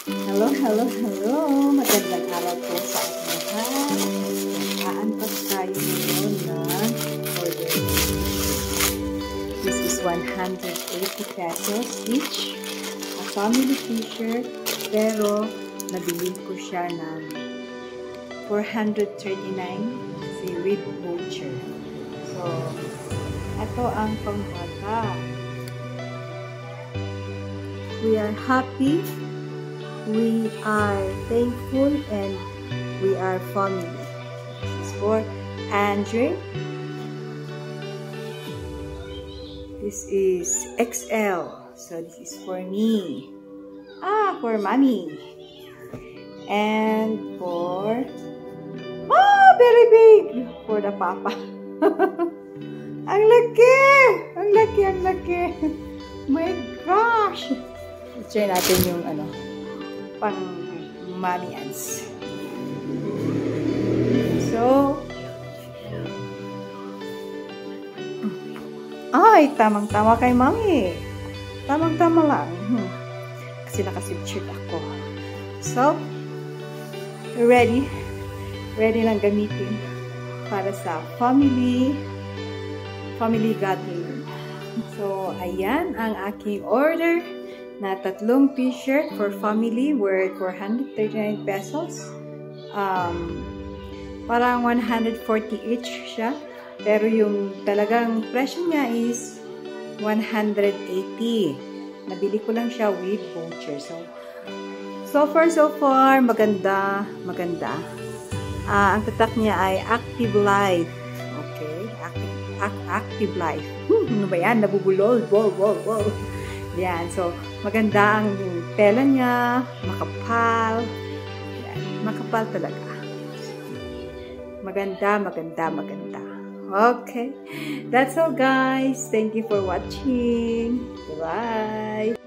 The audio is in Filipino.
Hello, hello, hello! Magandang araw po sa ating lahat. Aanpak tayo ngayon ng order. This is 180 pesos each. A family t-shirt, pero nabili ko siya ng 439 si with voucher. So, ito ang pangbata. We are happy. We are thankful and we are family. This is for Andre. This is XL. So this is for me. For mommy. And for very big for the papa. Ang laki! Ang laki, ang laki. My gosh! Try natin yung pang mamians. So, tamang-tama kay mami. Tamang-tama lang. Kasi nakasweatshirt ako. So, ready. Ready lang gamitin para sa family gathering. So, ayan ang aking order na 3 t-shirt for family worth 439 pesos. Parang 140 each siya. Pero yung talagang presyo niya is 180. Nabili ko lang siya with voucher. So far, maganda. Ang tatak niya ay Active Life. Okay? Active Life. Ano ba yan? Nabubulol. Wow. Yan. So, maganda ang tela niya. Makapal. Yan. Makapal talaga. Maganda. Okay. That's all, guys. Thank you for watching. Bye.